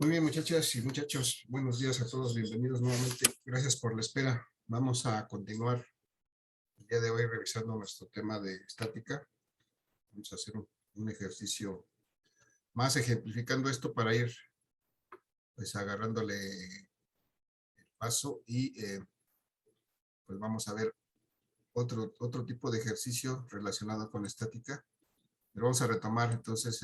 Muy bien, muchachas y muchachos, buenos días a todos, bienvenidos nuevamente. Gracias por la espera. Vamos a continuar el día de hoy revisando nuestro tema de estática. Vamos a hacer un ejercicio más ejemplificando esto para ir pues agarrándole el paso y pues vamos a ver otro tipo de ejercicio relacionado con estática. Pero vamos a retomar entonces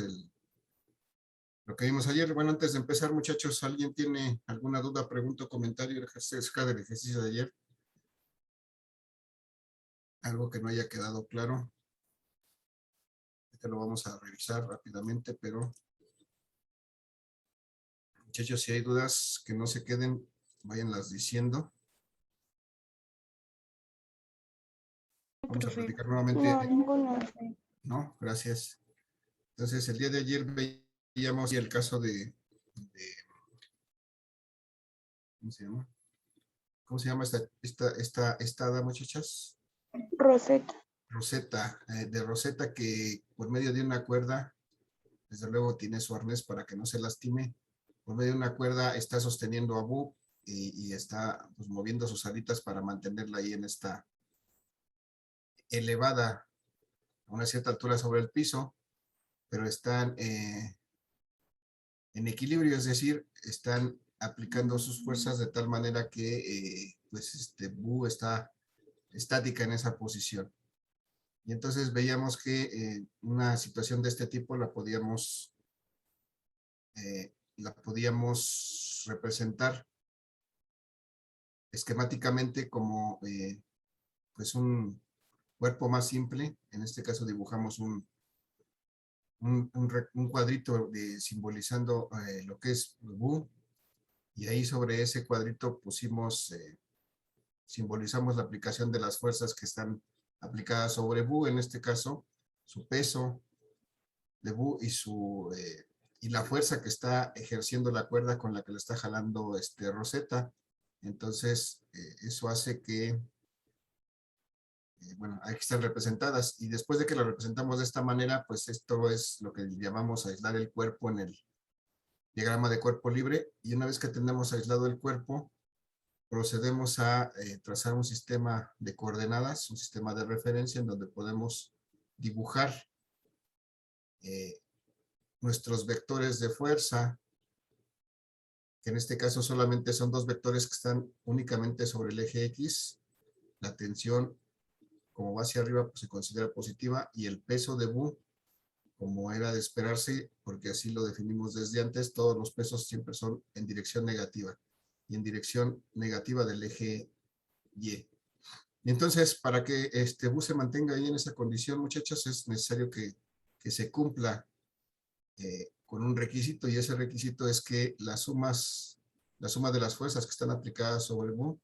lo que vimos ayer. Bueno, antes de empezar, muchachos, ¿alguien tiene alguna duda, pregunta o comentario acerca del ejercicio de ayer? Algo que no haya quedado claro. Este lo vamos a revisar rápidamente, pero muchachos, si hay dudas, que no se queden, váyanlas diciendo. Vamos a Profe. platicar No, nuevamente. ninguno. No, gracias. Entonces, el día de ayer veíamos el caso ¿cómo se llama? ¿Cómo se llama esta hada, muchachas? Rosetta. Rosetta, de Rosetta, que por medio de una cuerda, desde luego tiene su arnés para que no se lastime, por medio de una cuerda está sosteniendo a Boo y está pues, moviendo sus alitas para mantenerla ahí en esta elevada a una cierta altura sobre el piso, pero están en equilibrio, es decir, están aplicando sus fuerzas de tal manera que pues Boo está estática en esa posición. Y entonces veíamos que una situación de este tipo la podíamos representar esquemáticamente como pues un cuerpo más simple. En este caso dibujamos un cuadrito simbolizando lo que es Boo, y ahí sobre ese cuadrito simbolizamos la aplicación de las fuerzas que están aplicadas sobre Boo, en este caso su peso de Boo y la fuerza que está ejerciendo la cuerda con la que le está jalando Rosetta. Entonces eso hace que bueno, aquí están representadas, y después de que lo representamos de esta manera, pues esto es lo que llamamos aislar el cuerpo en el diagrama de cuerpo libre, y una vez que tenemos aislado el cuerpo, procedemos a trazar un sistema de coordenadas, un sistema de referencia en donde podemos dibujar eh, nuestros vectores de fuerza, que en este caso solamente son dos vectores que están únicamente sobre el eje X. La tensión, como va hacia arriba, pues se considera positiva, y el peso de Boo, como era de esperarse, porque así lo definimos desde antes, todos los pesos siempre son en dirección negativa, y en dirección negativa del eje Y. Y entonces, para que este bus se mantenga ahí en esa condición, muchachos, es necesario que se cumpla con un requisito, y ese requisito es que la suma de las fuerzas que están aplicadas sobre el bus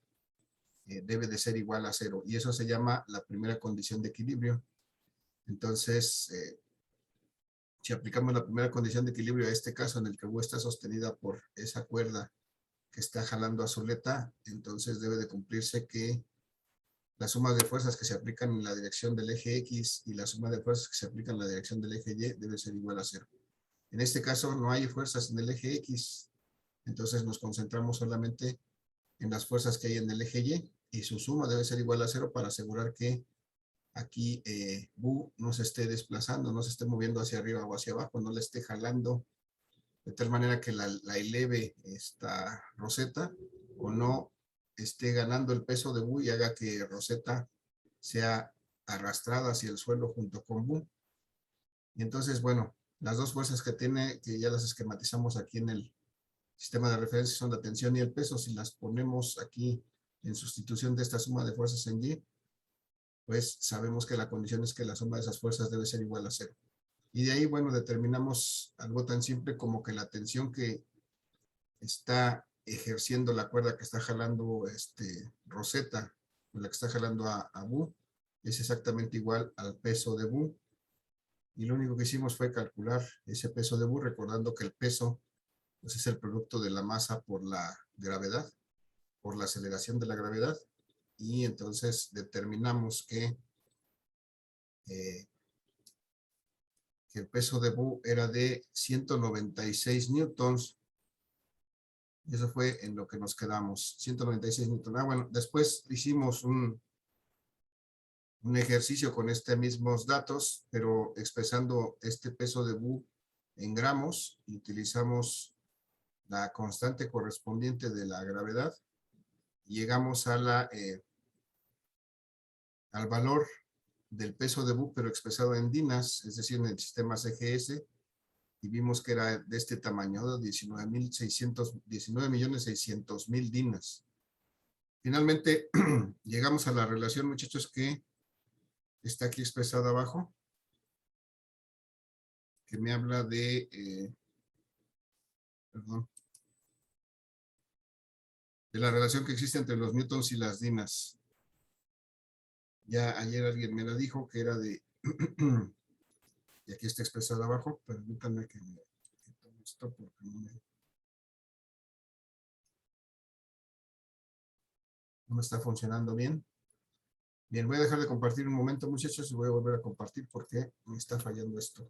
debe de ser igual a cero, y eso se llama la primera condición de equilibrio. Entonces, si aplicamos la primera condición de equilibrio a este caso en el que U está sostenida por esa cuerda que está jalando a Zuleta, entonces debe de cumplirse que la suma de fuerzas que se aplican en la dirección del eje X y la suma de fuerzas que se aplican en la dirección del eje Y debe ser igual a cero. En este caso no hay fuerzas en el eje X, entonces nos concentramos solamente en las fuerzas que hay en el eje Y su suma debe ser igual a cero para asegurar que aquí Bu no se esté desplazando, no se esté moviendo hacia arriba o hacia abajo, no le esté jalando de tal manera que la eleve esta Rosetta, o no esté ganando el peso de Bu y haga que Rosetta sea arrastrada hacia el suelo junto con Bu. Y entonces, bueno, las dos fuerzas que tiene, que ya las esquematizamos aquí en el sistema de referencia, son la tensión y el peso. Si las ponemos aquí en sustitución de esta suma de fuerzas en Y, pues sabemos que la condición es que la suma de esas fuerzas debe ser igual a cero. Y de ahí, bueno, determinamos algo tan simple como que la tensión que está ejerciendo la cuerda que está jalando Rosetta, la que está jalando a Bu, es exactamente igual al peso de Bu. Y lo único que hicimos fue calcular ese peso de Bu, recordando que el peso pues, es el producto de la masa por la gravedad, por la aceleración de la gravedad. Y entonces determinamos eh, que el peso de Bu era de 196 newtons, Y eso fue en lo que nos quedamos, 196 Newton. Bueno, después hicimos un ejercicio con estos mismos datos, pero expresando este peso de Bu en gramos, y utilizamos la constante correspondiente de la gravedad, y llegamos a al valor del peso de Bu, pero expresado en dinas, es decir, en el sistema CGS, y vimos que era de este tamaño, de 19.600.000 dinas. Finalmente, llegamos a la relación, muchachos, que está aquí expresada abajo, que me habla de, perdón, de la relación que existe entre los newtons y las dinas. Ya ayer alguien me la dijo, que era de, y aquí está expresada abajo, permítanme que tome esto porque no me está funcionando bien. Bien, voy a dejar de compartir un momento, muchachos, y voy a volver a compartir porque me está fallando esto.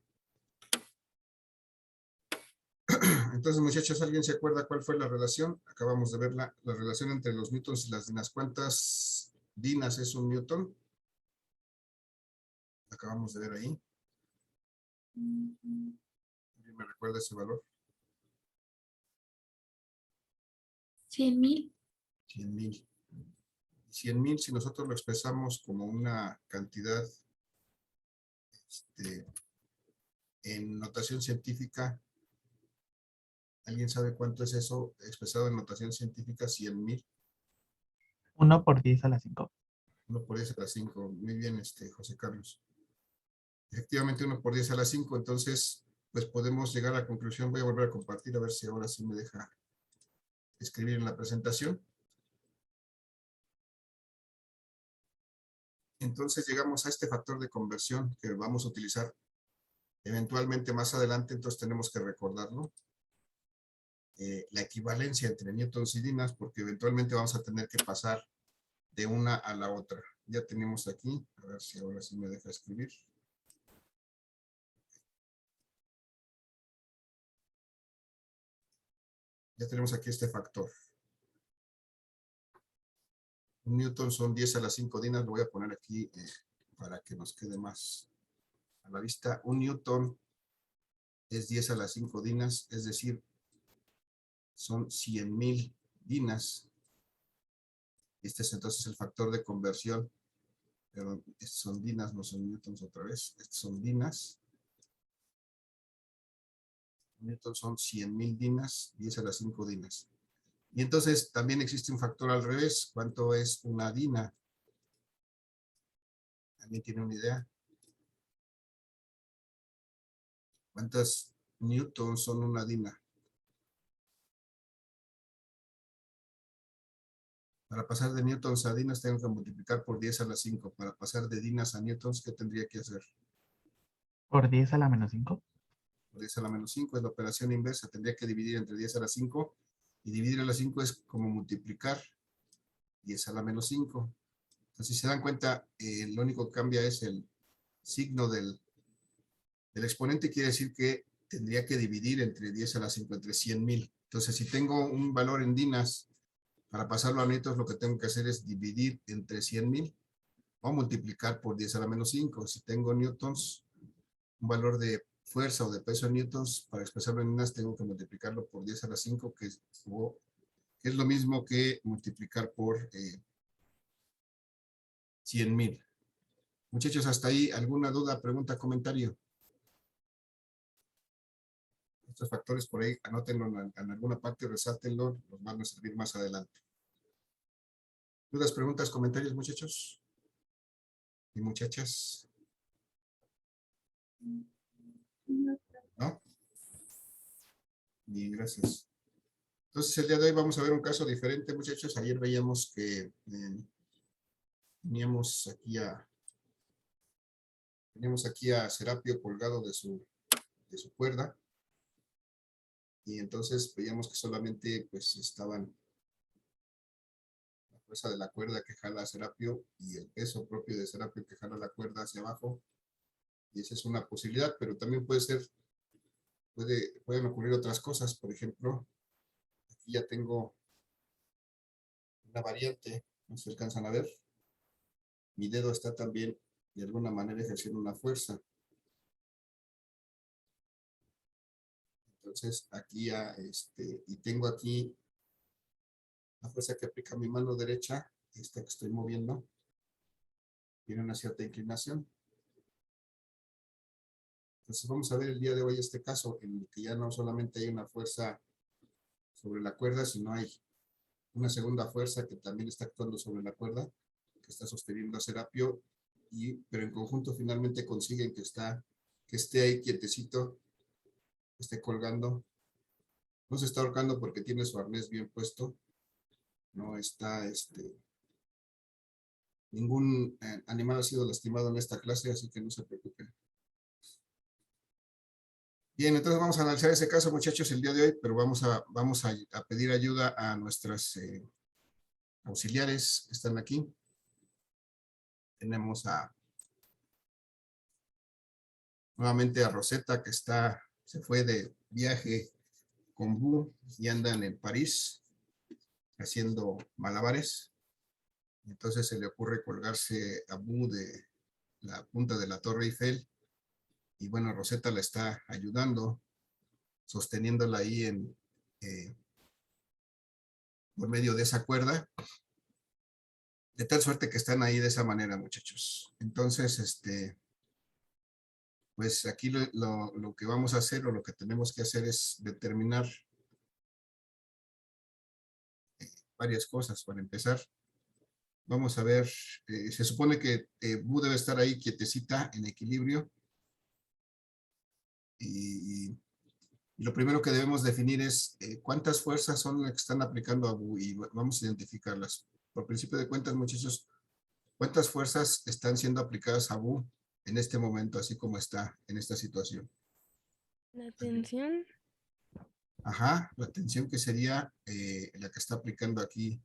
Entonces, muchachos, ¿alguien se acuerda cuál fue la relación? Acabamos de ver la relación entre los newtons y las dinas. ¿Cuántas dinas es un newton? Acabamos de ver ahí. ¿Alguien me recuerda ese valor? 100.000. 100.000. 100.000, si nosotros lo expresamos como una cantidad en notación científica, ¿alguien sabe cuánto es eso expresado en notación científica? 100.000. 1 por 10 a la 5. 1 por 10 a la 5. Muy bien, José Carlos. Efectivamente, 1 por 10 a la 5. Entonces, pues podemos llegar a la conclusión. Voy a volver a compartir a ver si ahora sí me deja escribir en la presentación. Entonces llegamos a este factor de conversión que vamos a utilizar eventualmente más adelante, entonces tenemos que recordarlo. La equivalencia entre newtons y dinas, porque eventualmente vamos a tener que pasar de una a la otra. Ya tenemos aquí, a ver si ahora sí me deja escribir. Ya tenemos aquí este factor. Un newton son 10 a la 5 dinas, lo voy a poner aquí para que nos quede más a la vista. Un newton es 10 a la 5 dinas, es decir, son 100.000 dinas. Este es entonces el factor de conversión. Pero estos son dinas, no son newtons otra vez. Estos son dinas. Newtons son 100.000 dinas, 10 a la 5 dinas. Y entonces también existe un factor al revés. ¿Cuánto es una dina? ¿Alguien tiene una idea? ¿Cuántos newtons son una dina? Para pasar de newtons a dinas tengo que multiplicar por 10 a la 5. Para pasar de dinas a newtons, ¿qué tendría que hacer? Por 10 a la menos 5. Por 10 a la menos 5 es la operación inversa. Tendría que dividir entre 10 a la 5. Y dividir a la 5 es como multiplicar 10 a la menos 5. Entonces, si se dan cuenta, lo único que cambia es el signo del exponente. Quiere decir que tendría que dividir entre 10 a la 5, entre 100.000. Entonces, si tengo un valor en dinas, para pasarlo a newtons, lo que tengo que hacer es dividir entre 100.000 o multiplicar por 10 a la menos 5. Si tengo newtons, un valor de fuerza o de peso en newtons, para expresarlo en dinas, tengo que multiplicarlo por 10 a la 5, que es lo mismo que multiplicar por 100.000. Muchachos, hasta ahí, ¿alguna duda, pregunta, comentario? Estos factores por ahí, anótenlo en alguna parte, resáltenlo, nos van a servir más adelante. ¿Dudas, preguntas, comentarios, muchachos? ¿Y muchachas? ¿No? Bien, gracias. Entonces, el día de hoy vamos a ver un caso diferente, muchachos. Ayer veíamos que teníamos aquí a Serapio colgado de su cuerda. Y entonces veíamos que solamente pues estaban la fuerza de la cuerda que jala a Serapio y el peso propio de Serapio que jala la cuerda hacia abajo. Y esa es una posibilidad, pero también pueden ocurrir otras cosas. Por ejemplo, aquí ya tengo una variante, no se alcanzan a ver. Mi dedo está también de alguna manera ejerciendo una fuerza. Entonces aquí ya, y tengo aquí la fuerza que aplica mi mano derecha, esta que estoy moviendo, tiene una cierta inclinación. Entonces vamos a ver el día de hoy este caso en el que ya no solamente hay una fuerza sobre la cuerda, sino hay una segunda fuerza que también está actuando sobre la cuerda, que está sosteniendo a Serapio, pero en conjunto finalmente consiguen que esté ahí quietecito, que esté colgando. No se está ahorcando porque tiene su arnés bien puesto. No está, ningún animal ha sido lastimado en esta clase, así que no se preocupen. Bien, entonces vamos a analizar ese caso, muchachos, el día de hoy, pero vamos a pedir ayuda a nuestras auxiliares que están aquí. Tenemos nuevamente a Rosetta, que se fue de viaje con Bu y andan en París haciendo malabares. Entonces se le ocurre colgarse a Bu de la punta de la Torre Eiffel. Y bueno, Rosetta la está ayudando, sosteniéndola ahí por medio de esa cuerda. De tal suerte que están ahí de esa manera, muchachos. Entonces, pues aquí lo que vamos a hacer o lo que tenemos que hacer es determinar varias cosas. Para empezar, vamos a ver, se supone que Bu debe estar ahí quietecita en equilibrio. Y lo primero que debemos definir es cuántas fuerzas son las que están aplicando a Bu y vamos a identificarlas. Por principio de cuentas, muchachos, ¿cuántas fuerzas están siendo aplicadas a Bu en este momento, así como está en esta situación? La tensión. Ajá, la tensión que sería la que está aplicando aquí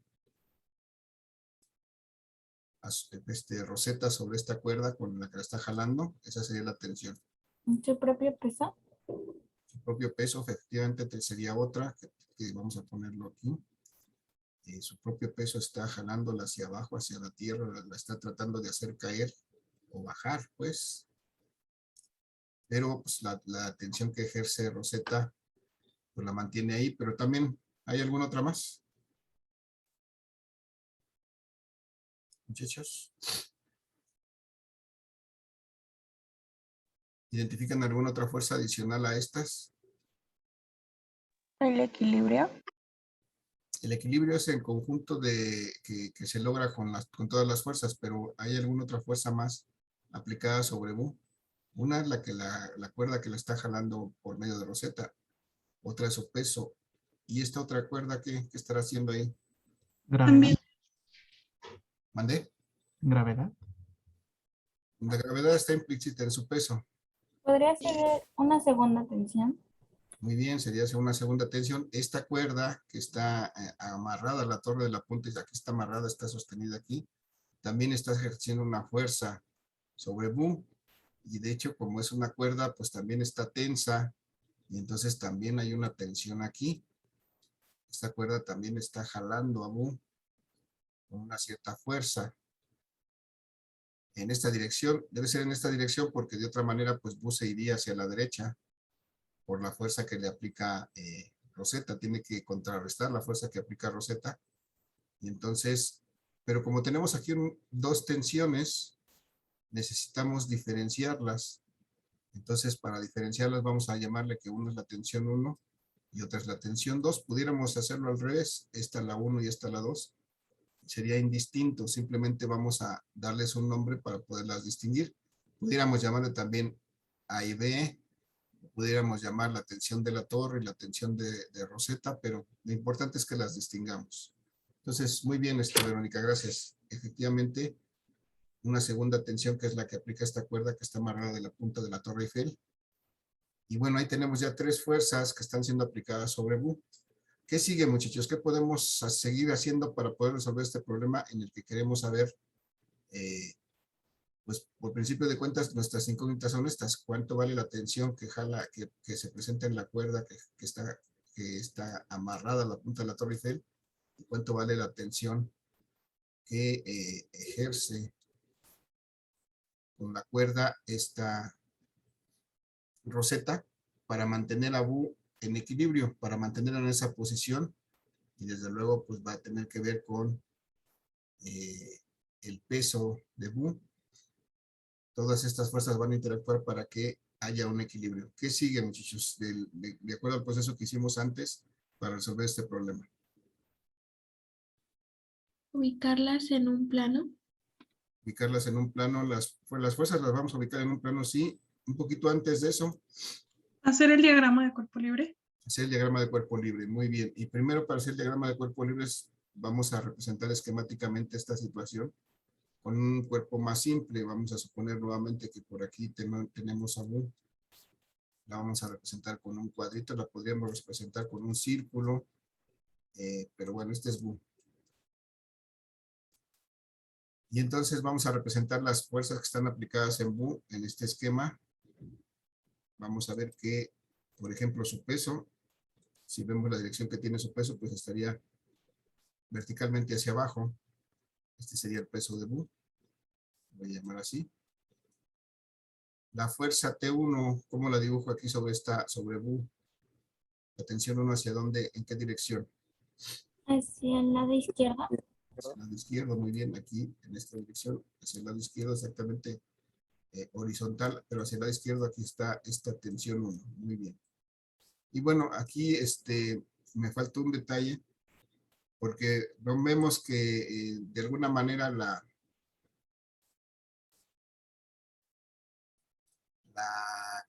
Rosetta sobre esta cuerda con la que la está jalando, esa sería la tensión. ¿Su propio peso? Su propio peso, efectivamente, sería otra, que vamos a ponerlo aquí. Su propio peso está jalándola hacia abajo, hacia la tierra, la está tratando de hacer caer o bajar, pues. Pero pues, la tensión que ejerce Rosetta, pues la mantiene ahí, pero también, ¿hay alguna otra más? Muchachos. ¿Identifican alguna otra fuerza adicional a estas? ¿El equilibrio? El equilibrio es el conjunto que se logra con todas las fuerzas, pero ¿hay alguna otra fuerza más aplicada sobre Bu? Una es la cuerda que la está jalando por medio de Rosetta, otra es su peso, y esta otra cuerda, ¿qué estará haciendo ahí? Gravedad. ¿Mandé? Gravedad. La gravedad está implícita en su peso. ¿Podría ser una segunda tensión? Muy bien, sería una segunda tensión. Esta cuerda que está amarrada a la torre de la punta, y aquí está amarrada, está sostenida aquí, también está ejerciendo una fuerza sobre Bu, y de hecho como es una cuerda, pues también está tensa, y entonces también hay una tensión aquí. Esta cuerda también está jalando a Bu con una cierta fuerza. En esta dirección, debe ser en esta dirección porque de otra manera pues Bu se iría hacia la derecha por la fuerza que le aplica Rosetta, tiene que contrarrestar la fuerza que aplica Rosetta, y entonces, pero como tenemos aquí dos tensiones, necesitamos diferenciarlas. Entonces, para diferenciarlas vamos a llamarle que una es la tensión 1 y otra es la tensión 2. Pudiéramos hacerlo al revés, esta es la 1 y esta es la 2. Sería indistinto, simplemente vamos a darles un nombre para poderlas distinguir. Pudiéramos llamarle también A y B, pudiéramos llamar la tensión de la torre y la tensión de Rosetta, pero lo importante es que las distingamos. Entonces, muy bien, Verónica, gracias. Efectivamente, una segunda tensión que es la que aplica esta cuerda que está amarrada de la punta de la Torre Eiffel. Y bueno, ahí tenemos ya tres fuerzas que están siendo aplicadas sobre Bu. ¿Qué sigue, muchachos? ¿Qué podemos seguir haciendo para poder resolver este problema en el que queremos saber, pues por principio de cuentas, nuestras incógnitas son estas? ¿Cuánto vale la tensión que jala, que se presenta en la cuerda que que está amarrada a la punta de la Torre Eiffel y cuánto vale la tensión que ejerce con la cuerda esta roseta para mantener a Bu en equilibrio, para mantenerla en esa posición, y desde luego pues va a tener que ver con el peso de Bu. Todas estas fuerzas van a interactuar para que haya un equilibrio. ¿Qué sigue, muchachos? De acuerdo al proceso que hicimos antes para resolver este problema. Ubicarlas en un plano. Ubicarlas en un plano, las fuerzas las vamos a ubicar en un plano, sí. Un poquito antes de eso, Hacer el diagrama de cuerpo libre. hacer el diagrama de cuerpo libre. Muy bien. Y primero, para hacer el diagrama de cuerpo libre, vamos a representar esquemáticamente esta situación con un cuerpo más simple. Vamos a suponer nuevamente que por aquí tenemos a Bu. La vamos a representar con un cuadrito, la podríamos representar con un círculo, pero bueno, este es Bu. Y entonces vamos a representar las fuerzas que están aplicadas en Bu en este esquema. Vamos a ver que, por ejemplo, su peso, si vemos la dirección que tiene su peso, pues estaría verticalmente hacia abajo. Este sería el peso de Bu. Voy a llamar así. La fuerza T1, ¿cómo la dibujo aquí sobre Bu? La tensión 1, ¿hacia dónde? ¿En qué dirección? Hacia el lado izquierdo. Hacia el lado izquierdo, muy bien, aquí en esta dirección, hacia el lado izquierdo exactamente horizontal, pero hacia el lado izquierdo aquí está esta tensión 1, muy bien. Y bueno, aquí me falta un detalle, porque no vemos que de alguna manera la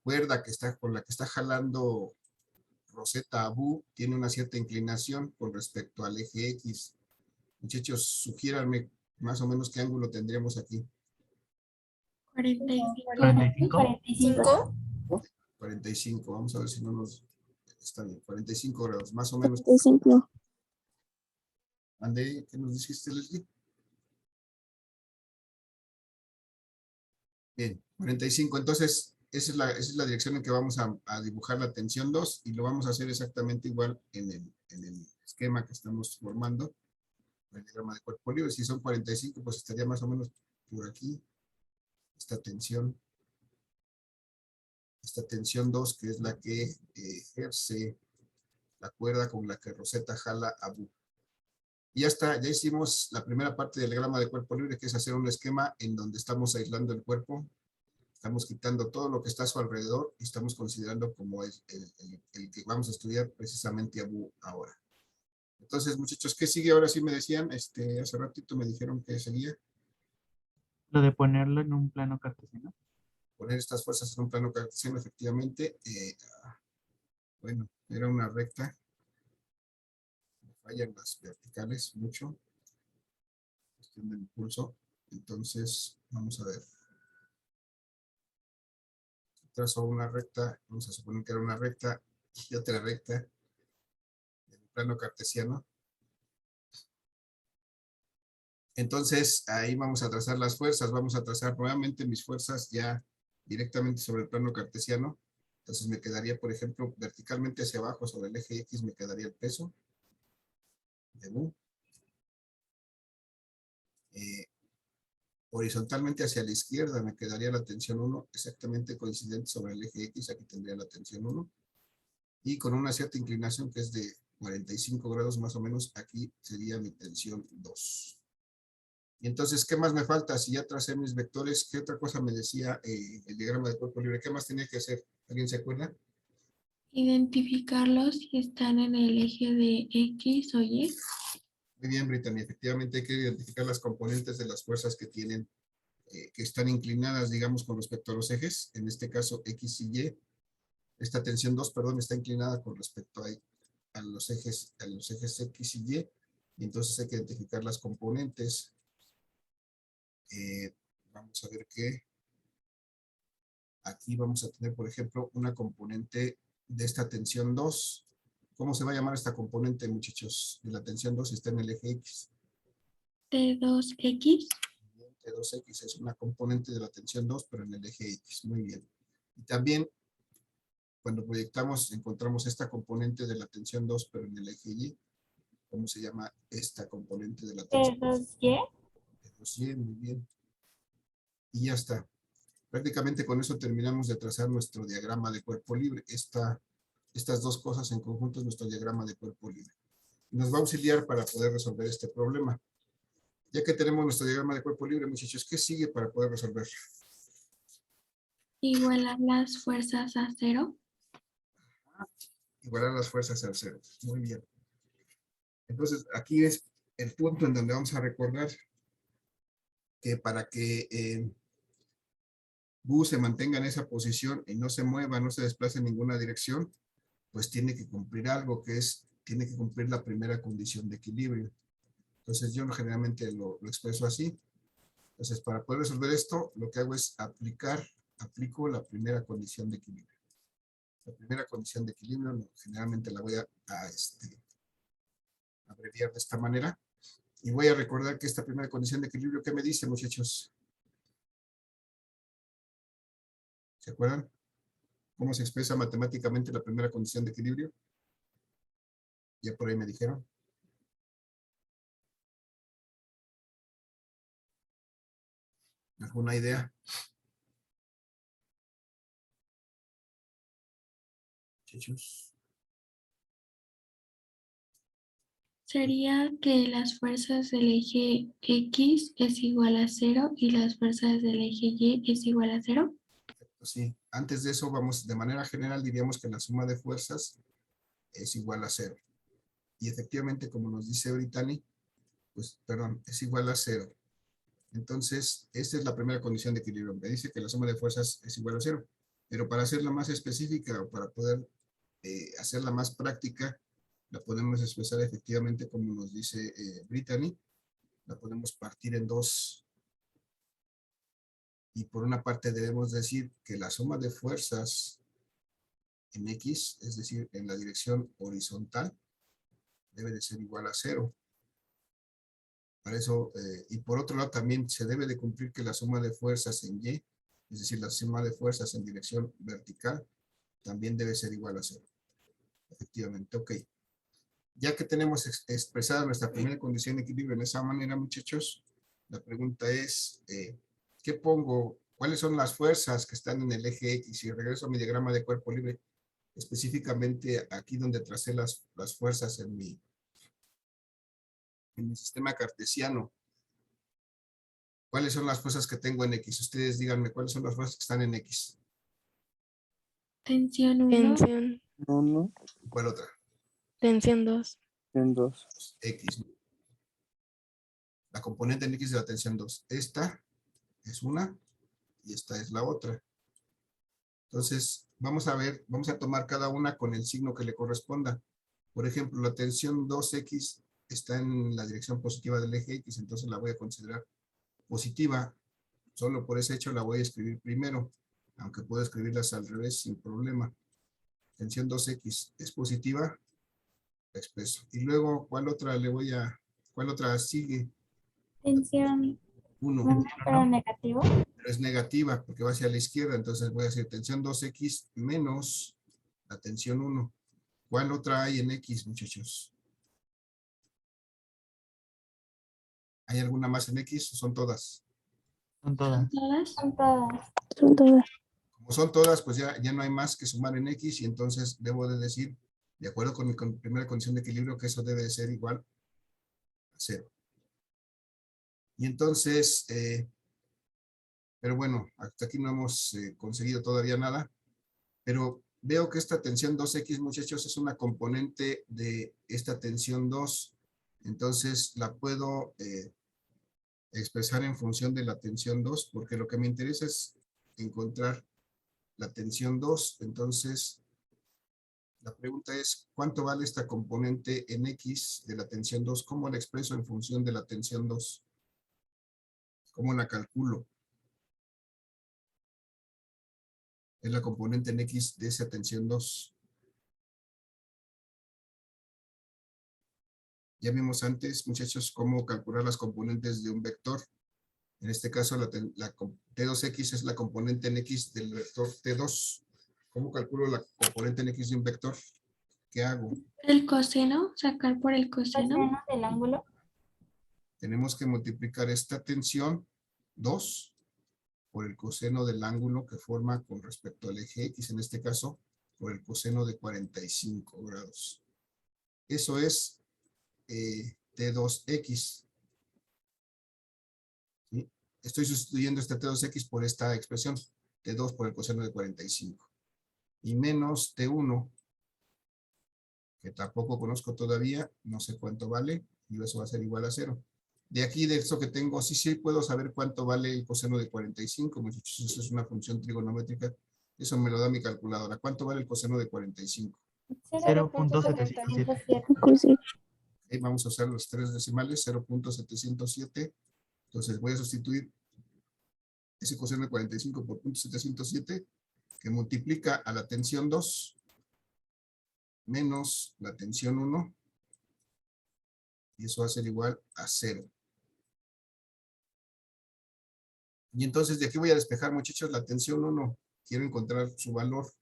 cuerda con la que está jalando Rosetta a Bu tiene una cierta inclinación con respecto al eje X. Muchachos, sugiéranme más o menos qué ángulo tendríamos aquí. 45. 45. 45, vamos a ver si no nos... Está bien, 45 grados, más o menos. 45. Ande, ¿qué nos dijiste, Leslie? Bien, 45. Entonces, esa es la dirección en que vamos a dibujar la tensión 2 y lo vamos a hacer exactamente igual en el esquema que estamos formando, el diagrama de cuerpo libre. Si son 45, pues estaría más o menos por aquí, esta tensión 2, que es la que ejerce la cuerda con la que Rosetta jala a Bu. Y ya está, ya hicimos la primera parte del diagrama de cuerpo libre, que es hacer un esquema en donde estamos aislando el cuerpo, estamos quitando todo lo que está a su alrededor y estamos considerando como el que vamos a estudiar precisamente a Bu ahora. Entonces, muchachos, ¿qué sigue? Ahora sí me decían, hace ratito me dijeron que seguía. Lo de ponerlo en un plano cartesiano. Poner estas fuerzas en un plano cartesiano, efectivamente. Bueno, era una recta. Me fallan las verticales mucho. Cuestión del impulso. Entonces, vamos a ver. Trazo una recta, vamos a suponer que era una recta y otra recta en el plano cartesiano. Entonces, ahí vamos a trazar las fuerzas. Vamos a trazar nuevamente mis fuerzas ya directamente sobre el plano cartesiano. Entonces me quedaría, por ejemplo, verticalmente hacia abajo sobre el eje X me quedaría el peso de Bu. Horizontalmente hacia la izquierda me quedaría la tensión 1 exactamente coincidente sobre el eje X. Aquí tendría la tensión 1. Y con una cierta inclinación que es de 45 grados más o menos, aquí sería mi tensión 2. Y entonces, ¿qué más me falta? Si ya tracé mis vectores, ¿qué otra cosa me decía el diagrama de cuerpo libre? ¿Qué más tenía que hacer? ¿Alguien se acuerda? Identificarlos si están en el eje de X o Y. Muy bien, Brittany. Efectivamente hay que identificar las componentes de las fuerzas que tienen, que están inclinadas, digamos, con respecto a los ejes. En este caso, X y Y. Esta tensión 2, perdón, está inclinada con respecto a los ejes X y Y. Y entonces hay que identificar las componentes. Vamos a ver que aquí vamos a tener, por ejemplo, una componente de esta tensión 2. ¿Cómo se va a llamar esta componente, muchachos? De la tensión 2 está en el eje X. T2X. T2X es una componente de la tensión 2, pero en el eje X. Muy bien. Y también cuando proyectamos, encontramos esta componente de la tensión 2, pero en el eje Y. ¿Cómo se llama esta componente de la tensión? P2Y. P2Y, muy bien. Y ya está. Prácticamente con eso terminamos de trazar nuestro diagrama de cuerpo libre. Estas dos cosas en conjunto es nuestro diagrama de cuerpo libre. Nos va a auxiliar para poder resolver este problema. Ya que tenemos nuestro diagrama de cuerpo libre, muchachos, ¿qué sigue para poder resolver? Igualar las fuerzas a cero. Igualar las fuerzas al cero. Muy bien. Entonces, aquí es el punto en donde vamos a recordar que para que Bu se mantenga en esa posición y no se mueva, no se desplace en ninguna dirección, pues tiene que cumplir algo que es, tiene que cumplir la primera condición de equilibrio. Entonces yo generalmente lo expreso así. Entonces para poder resolver esto, lo que hago es aplico la primera condición de equilibrio. La primera condición de equilibrio generalmente la voy a abreviar de esta manera. Y voy a recordar que esta primera condición de equilibrio, ¿qué me dice, muchachos? ¿Se acuerdan? ¿Cómo se expresa matemáticamente la primera condición de equilibrio? Ya por ahí me dijeron. ¿Alguna idea? Muchachos. Sería que las fuerzas del eje X es igual a 0 y las fuerzas del eje Y es igual a 0. Sí, antes de eso vamos, de manera general diríamos que la suma de fuerzas es igual a 0. Y efectivamente, como nos dice Brittany, pues, perdón, es igual a 0. Entonces, esta es la primera condición de equilibrio. Me dice que la suma de fuerzas es igual a 0. Pero para hacerla más específica o para poder hacerla más práctica, la podemos expresar efectivamente como nos dice Brittany. La podemos partir en dos. Y por una parte debemos decir que la suma de fuerzas en X, es decir, en la dirección horizontal, debe de ser igual a 0. Para eso, y por otro lado también se debe de cumplir que la suma de fuerzas en Y, es decir, la suma de fuerzas en dirección vertical, también debe ser igual a 0. Efectivamente, ok. Ya que tenemos expresada nuestra primera condición de equilibrio en esa manera, muchachos, la pregunta es, ¿qué pongo? ¿Cuáles son las fuerzas que están en el eje X? Y regreso a mi diagrama de cuerpo libre, específicamente aquí donde tracé las fuerzas en mi sistema cartesiano. ¿Cuáles son las fuerzas que tengo en X? Ustedes díganme, ¿cuáles son las fuerzas que están en X? Tensión 1. Tensión 1, ¿Cuál otra? Tensión 2. en 2. X. La componente en X de la tensión 2. Esta es una y esta es la otra. Entonces, vamos a ver, vamos a tomar cada una con el signo que le corresponda. Por ejemplo, la tensión 2X está en la dirección positiva del eje X, entonces la voy a considerar positiva. Solo por ese hecho la voy a escribir primero, aunque puedo escribirlas al revés sin problema. Tensión 2X es positiva, la expreso. Y luego, ¿cuál otra sigue? Tensión 1. 1, pero negativo. Pero es negativa porque va hacia la izquierda, entonces voy a decir tensión 2X menos la tensión 1. ¿Cuál otra hay en X, muchachos? ¿Hay alguna más en X o son todas? Son todas. ¿Todas? Son todas. Son todas. Como son todas, pues ya no hay más que sumar en X y entonces debo de decir, de acuerdo con mi primera condición de equilibrio, que eso debe de ser igual a 0. Y entonces, pero bueno, hasta aquí no hemos conseguido todavía nada, pero veo que esta tensión 2X, muchachos, es una componente de esta tensión 2, entonces la puedo expresar en función de la tensión 2, porque lo que me interesa es encontrar la tensión 2, entonces la pregunta es, ¿cuánto vale esta componente en X de la tensión 2? ¿Cómo la expreso en función de la tensión 2? ¿Cómo la calculo? Es la componente en X de esa tensión 2. Ya vimos antes, muchachos, cómo calcular las componentes de un vector. En este caso, la T2X es la componente en X del vector T2. ¿Cómo calculo la componente en X de un vector? ¿Qué hago? El coseno, sacar por el coseno. Coseno del ángulo. Tenemos que multiplicar esta tensión 2 por el coseno del ángulo que forma con respecto al eje X, en este caso, por el coseno de 45 grados. Eso es T2X. ¿Sí? Estoy sustituyendo este T2X por esta expresión, T2 por el coseno de 45. Y menos T1, que tampoco conozco todavía, no sé cuánto vale, y eso va a ser igual a 0. De aquí, de esto que tengo, sí puedo saber cuánto vale el coseno de 45, muchachos, eso es una función trigonométrica, eso me lo da mi calculadora. ¿Cuánto vale el coseno de 45? 0.707. Pues sí. Ok, vamos a usar los 3 decimales, 0.707. Entonces voy a sustituir ese coseno de 45 por 0.707, que multiplica a la tensión 2 menos la tensión 1, y eso va a ser igual a 0. Y entonces de aquí voy a despejar, muchachos, la tensión 1. Quiero encontrar su valor.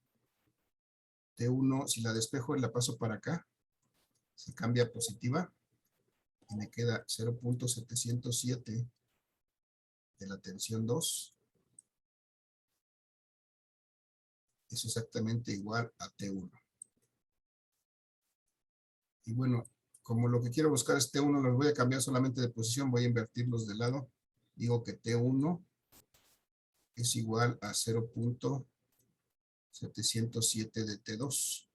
T1, si la despejo y la paso para acá, se cambia a positiva y me queda 0.707 de la tensión 2. Es exactamente igual a T1. Y bueno, como lo que quiero buscar es T1, los voy a cambiar solamente de posición, voy a invertirlos de lado. Digo que T1 es igual a 0.707 de T2.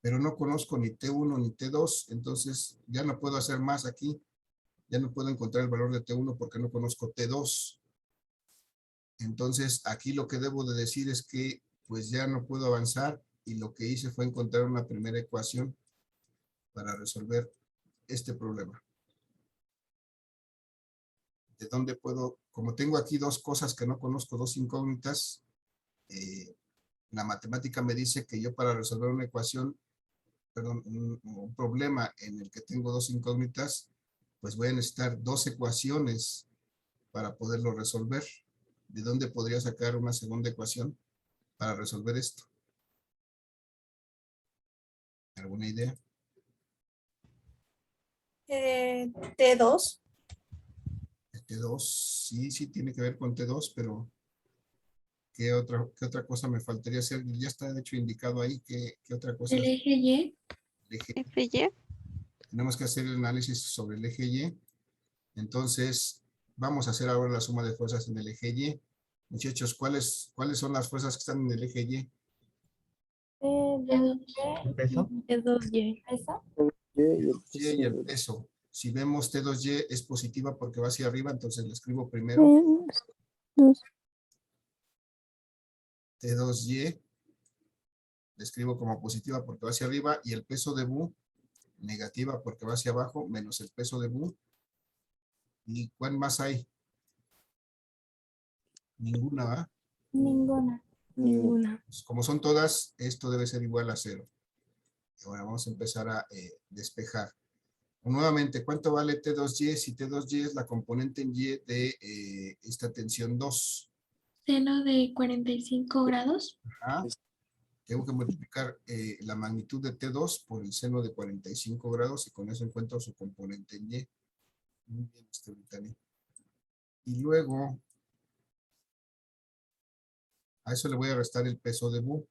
Pero no conozco ni T1 ni T2, entonces ya no puedo hacer más aquí. Ya no puedo encontrar el valor de T1 porque no conozco T2. Entonces aquí lo que debo de decir es que pues ya no puedo avanzar, y lo que hice fue encontrar una primera ecuación para resolver este problema. ¿De dónde puedo? Como tengo aquí dos cosas que no conozco, dos incógnitas, la matemática me dice que yo para resolver una ecuación, perdón, un problema en el que tengo dos incógnitas, pues voy a necesitar dos ecuaciones para poderlo resolver. ¿De dónde podría sacar una segunda ecuación para resolver esto? ¿Alguna idea? T2. T2, sí tiene que ver con T2, pero ¿qué otra cosa me faltaría hacer? Ya está de hecho indicado ahí. ¿Qué otra cosa? El eje Y. El eje. FY. Tenemos que hacer el análisis sobre el eje Y. Entonces, vamos a hacer ahora la suma de fuerzas en el eje Y. Muchachos, ¿cuáles son las fuerzas que están en el eje Y? ¿El peso? T2Y. ¿Eso? Y y el peso. Si vemos T2Y es positiva porque va hacia arriba, entonces lo escribo primero. T2Y le escribo como positiva porque va hacia arriba, y el peso de Bu negativa porque va hacia abajo, menos el peso de Bu. ¿Y cuál más hay? Ninguna, ¿va? Ninguna. Ninguna. Pues como son todas, esto debe ser igual a 0. Ahora vamos a empezar a despejar. Nuevamente, ¿cuánto vale T2Y? Si T2Y es la componente en Y de esta tensión 2. Seno de 45 grados. Ajá. Tengo que multiplicar la magnitud de T2 por el seno de 45 grados, y con eso encuentro su componente en Y. Muy bien, Brittany. Y luego, a eso le voy a restar el peso de Bu.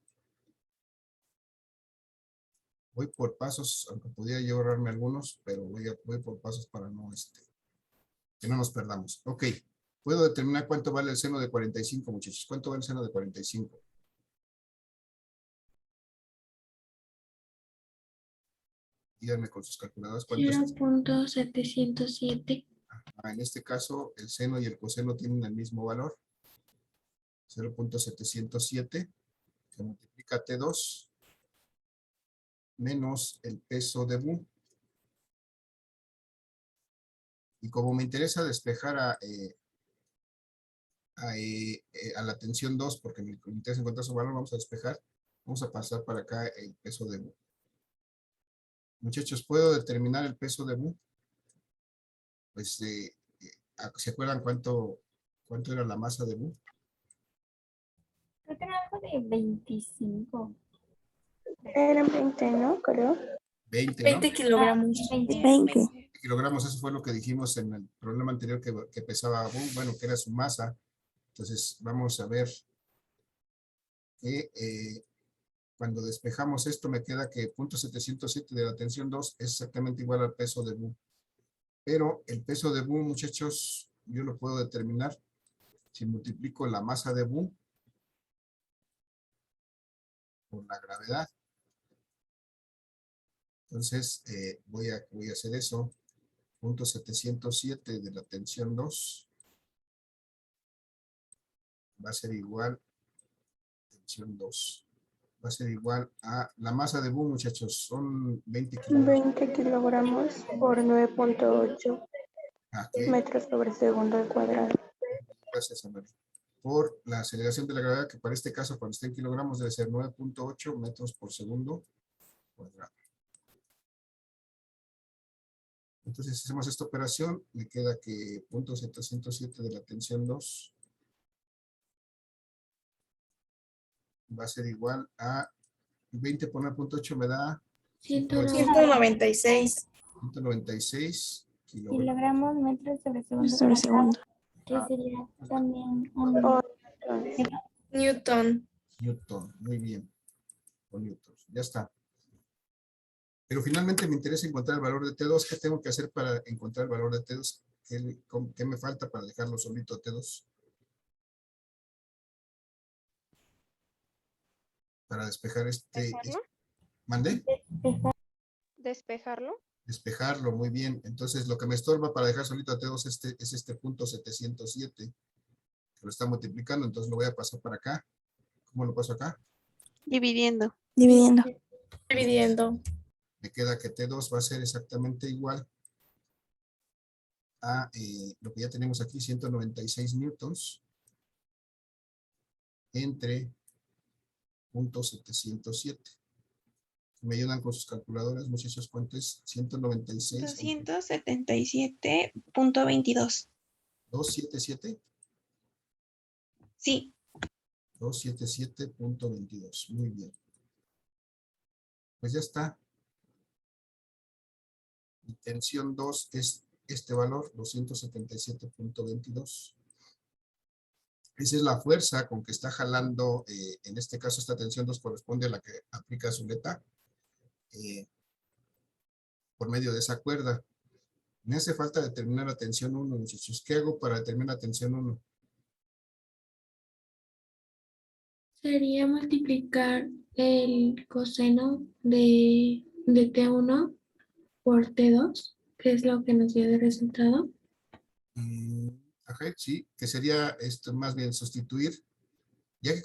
Voy por pasos, aunque podría yo ahorrarme algunos, pero voy por pasos para no, que no nos perdamos. Ok, puedo determinar cuánto vale el seno de 45, muchachos. ¿Cuánto vale el seno de 45? Díganme con sus calculadoras cuánto es. 0.707. En este caso, el seno y el coseno tienen el mismo valor. 0.707, que multiplica T2 menos el peso de Bu. Y como me interesa despejar a la tensión 2, porque me interesa encontrar su valor, vamos a despejar. Vamos a pasar para acá el peso de Bu. Muchachos, ¿puedo determinar el peso de Bu? Pues, ¿se acuerdan cuánto era la masa de Bu? era algo de 25. Eran 20, ¿no? Creo. 20, ¿no? 20 kilogramos. 20. Kilogramos, eso fue lo que dijimos en el problema anterior que pesaba, bueno, que era su masa. Entonces, vamos a ver que cuando despejamos esto me queda que 0.707 de la tensión 2 es exactamente igual al peso de Bu. Pero el peso de Bu, muchachos, yo lo puedo determinar si multiplico la masa de Bu por la gravedad. Entonces, voy a hacer eso. 0.707 de la tensión 2 va a ser igual, tensión 2, va a ser igual a la masa de Bu, muchachos, son 20 kilogramos. 20 kilogramos por 9.8 Ok, metros sobre segundo al cuadrado. gracias, Amalia. Por la aceleración de la gravedad, que para este caso, cuando esté en kilogramos, debe ser 9.8 metros por segundo cuadrado. Entonces, si hacemos esta operación, me queda que 0.707 de la tensión 2 va a ser igual a 20 por 9.8 me da 196. 196 kilogramos. Kilogramos metros sobre segundo. Sobre segundo. Que sería también Oh, Newton. Newton, muy bien. Con newtons, ya está. Pero finalmente me interesa encontrar el valor de T2. ¿Qué tengo que hacer para encontrar el valor de T2? ¿Qué me falta para dejarlo solito T2? Para despejar ¿Despejarlo? ¿Mandé? ¿Despejarlo? Despejarlo, muy bien. Entonces, lo que me estorba para dejar solito a T2 es este punto 707, que lo está multiplicando. Entonces, lo voy a pasar para acá. ¿Cómo lo paso acá? Dividiendo. Dividiendo. Dividiendo. Me queda que T2 va a ser exactamente igual a lo que ya tenemos aquí, 196 newtons, entre 0.707. Me ayudan con sus calculadoras, muchachos, ¿cuánto es? 196. 277.22. 277. Sí. 277.22. Muy bien. Pues ya está. Mi tensión 2 es este valor, 277.22. Esa es la fuerza con que está jalando, en este caso esta tensión 2 corresponde a la que aplica Zuleta por medio de esa cuerda. Me hace falta determinar la tensión 1, muchachos. ¿Qué hago para determinar la tensión 1? Sería multiplicar el coseno de T1 por T2, que es lo que nos dio de resultado. Ajá, sí, que sería esto más bien sustituir. Ya que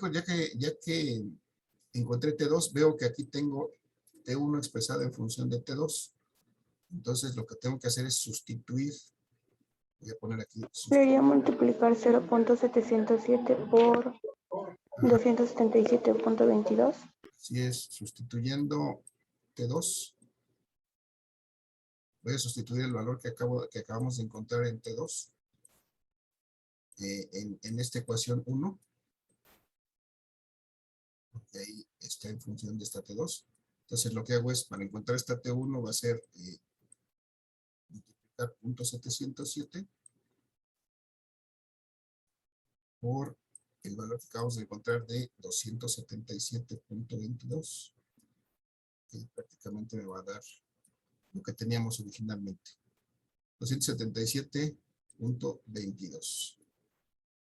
encontré T2, veo que aquí tengo T1 expresada en función de T2. Entonces lo que tengo que hacer es sustituir. Voy a poner aquí. Sería multiplicar 0.707 por 277.22. Así es, sustituyendo T2. Voy a sustituir el valor que acabamos de encontrar en T2 en esta ecuación 1. Porque ahí está en función de esta T2. Entonces lo que hago es, para encontrar esta T1 va a ser multiplicar 0.707 por el valor que acabamos de encontrar de 277.22, que prácticamente me va a dar lo que teníamos originalmente. 277.22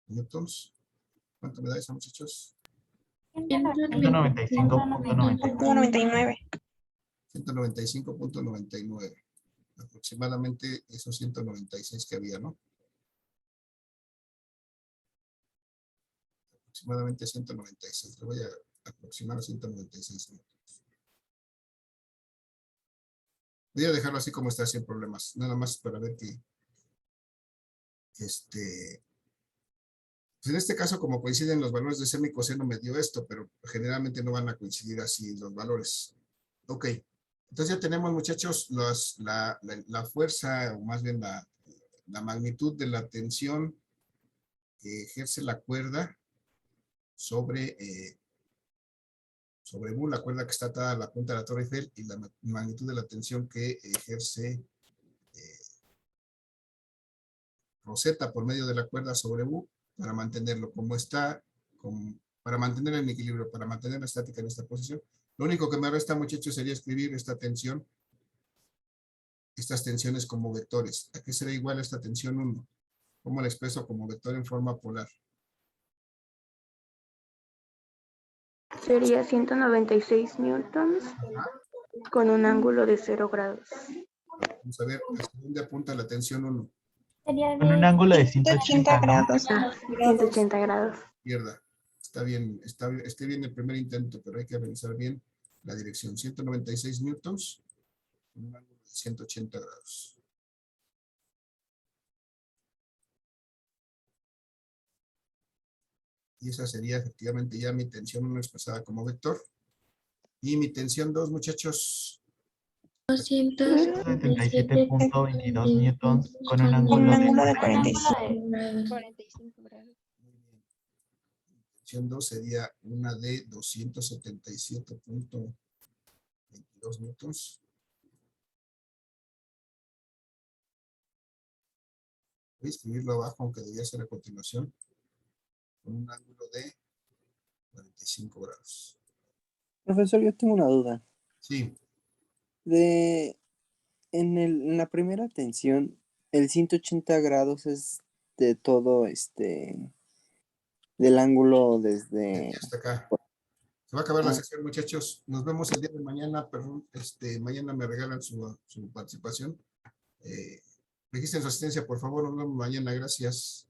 newtons. ¿Cuánto me da eso, muchachos? 195.99. 195.99. Aproximadamente esos 196 que había, ¿no? Aproximadamente 196. Le voy a aproximar a 196 minutos. Voy a dejarlo así como está, sin problemas. Nada más para ver que pues en este caso, como coinciden los valores de seno y coseno, me dio esto, pero generalmente no van a coincidir así los valores. Ok. Entonces ya tenemos, muchachos, la fuerza, o más bien la magnitud de la tensión que ejerce la cuerda sobre U, la cuerda que está atada a la punta de la Torre Eiffel y la magnitud de la tensión que ejerce Rosetta por medio de la cuerda sobre U para mantenerlo como está, para mantener en equilibrio, para mantener la estática en esta posición. Lo único que me resta, muchachos, sería escribir esta tensión, estas tensiones como vectores. ¿A qué será igual esta tensión 1? ¿Cómo la expreso como vector en forma polar? Sería 196 newtons con un ángulo de 0 grados. Vamos a ver hacia dónde apunta la tensión 1. Sería Con un de ángulo de 180 grados. 180 grados. Izquierda. Está bien el primer intento, pero hay que revisar bien la dirección. 196 newtons con un ángulo de 180 grados. Y esa sería efectivamente ya mi tensión 1 expresada como vector. Y mi tensión 2, muchachos, 77.22 newtons con un ángulo de 45 grados. 45 grados. tensión 2 sería una de 277.22 newtons. Voy a escribirlo abajo, aunque debía ser a continuación, con un ángulo de 45 grados. Profesor, yo tengo una duda. Sí, En la primera tensión, el 180 grados es de todo del ángulo desde... hasta acá. Se va a acabar la sesión, muchachos. Nos vemos el día de mañana, perdón. Mañana me regalan su participación. Registren su asistencia, por favor. Nos vemos mañana. Gracias.